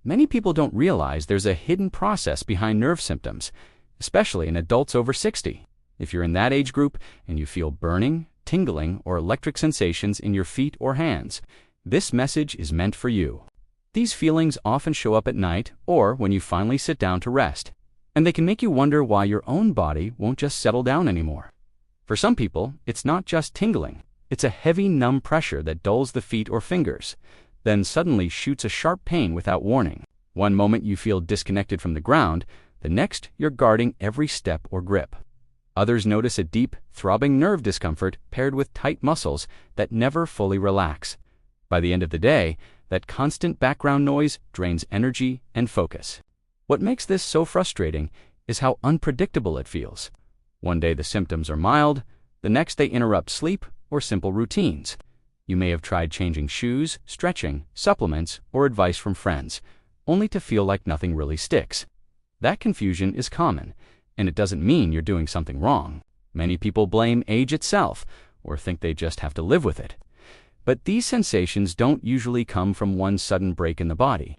Many people don't realize there's a hidden process behind nerve symptoms, especially in adults over 60. If you're in that age group and you feel burning, tingling, or electric sensations in your feet or hands, this message is meant for you. These feelings often show up at night or when you finally sit down to rest, and they can make you wonder why your own body won't just settle down anymore. For some people, it's not just tingling. It's a heavy, numb pressure that dulls the feet or fingers, then suddenly shoots a sharp pain without warning. One moment you feel disconnected from the ground, the next you're guarding every step or grip. Others notice a deep, throbbing nerve discomfort paired with tight muscles that never fully relax. By the end of the day, that constant background noise drains energy and focus. What makes this so frustrating is how unpredictable it feels. One day the symptoms are mild, the next they interrupt sleep or simple routines. You may have tried changing shoes, stretching, supplements, or advice from friends, only to feel like nothing really sticks. That confusion is common, and it doesn't mean you're doing something wrong. Many people blame age itself, or think they just have to live with it. But these sensations don't usually come from one sudden break in the body.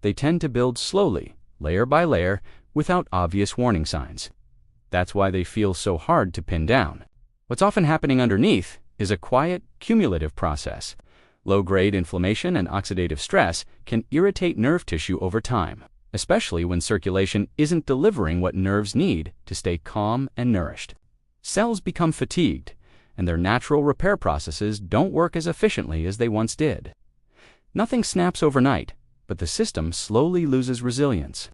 They tend to build slowly, layer by layer, without obvious warning signs. That's why they feel so hard to pin down. What's often happening underneath is a quiet, cumulative process. Low-grade inflammation and oxidative stress can irritate nerve tissue over time, especially when circulation isn't delivering what nerves need to stay calm and nourished. Cells become fatigued, and their natural repair processes don't work as efficiently as they once did. Nothing snaps overnight, but the system slowly loses resilience.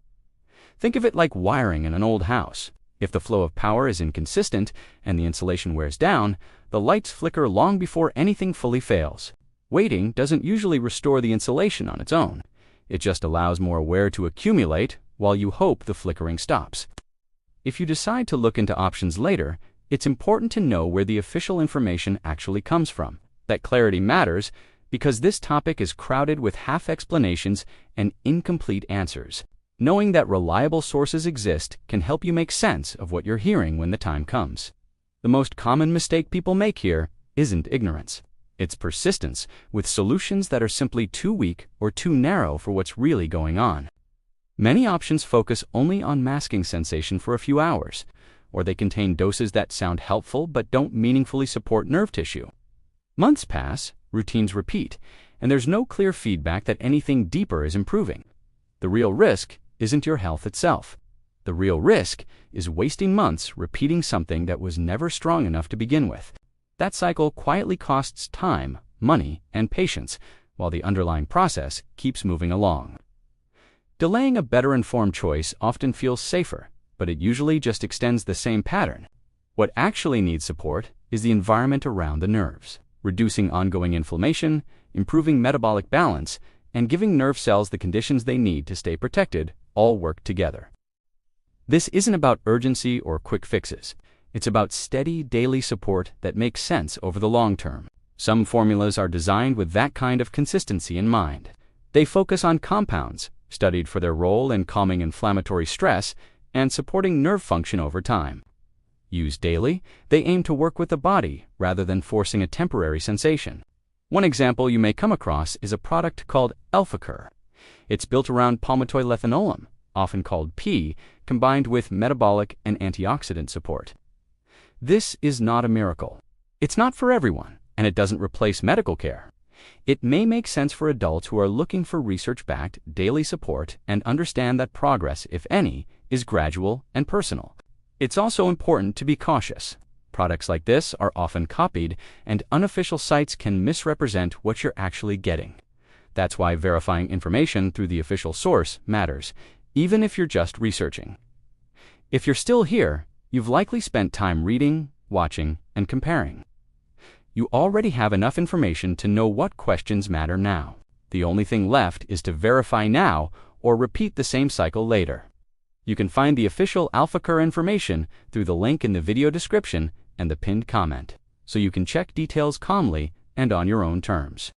Think of it like wiring in an old house. If the flow of power is inconsistent and the insulation wears down, the lights flicker long before anything fully fails. Waiting doesn't usually restore the insulation on its own. It just allows more wear to accumulate while you hope the flickering stops. If you decide to look into options later, it's important to know where the official information actually comes from. That clarity matters because this topic is crowded with half explanations and incomplete answers. Knowing that reliable sources exist can help you make sense of what you're hearing when the time comes. The most common mistake people make here isn't ignorance. It's persistence with solutions that are simply too weak or too narrow for what's really going on. Many options focus only on masking sensation for a few hours, or they contain doses that sound helpful but don't meaningfully support nerve tissue. Months pass, routines repeat, and there's no clear feedback that anything deeper is improving. The real risk isn't your health itself. The real risk is wasting months repeating something that was never strong enough to begin with. That cycle quietly costs time, money, and patience, while the underlying process keeps moving along. Delaying a better-informed choice often feels safer, but it usually just extends the same pattern. What actually needs support is the environment around the nerves. Reducing ongoing inflammation, improving metabolic balance, and giving nerve cells the conditions they need to stay protected all work together. This isn't about urgency or quick fixes. It's about steady, daily support that makes sense over the long term. Some formulas are designed with that kind of consistency in mind. They focus on compounds, studied for their role in calming inflammatory stress and supporting nerve function over time. Used daily, they aim to work with the body rather than forcing a temporary sensation. One example you may come across is a product called AlphaCur. It's built around palmitoyl-ethanolam, often called P, combined with metabolic and antioxidant support. This is not a miracle. It's not for everyone, and it doesn't replace medical care. It may make sense for adults who are looking for research-backed daily support and understand that progress, if any, is gradual and personal. It's also important to be cautious. Products like this are often copied, and unofficial sites can misrepresent what you're actually getting. That's why verifying information through the official source matters, even if you're just researching. If you're still here, you've likely spent time reading, watching, and comparing. You already have enough information to know what questions matter now. The only thing left is to verify now or repeat the same cycle later. You can find the official AlphaCur information through the link in the video description and the pinned comment, so you can check details calmly and on your own terms.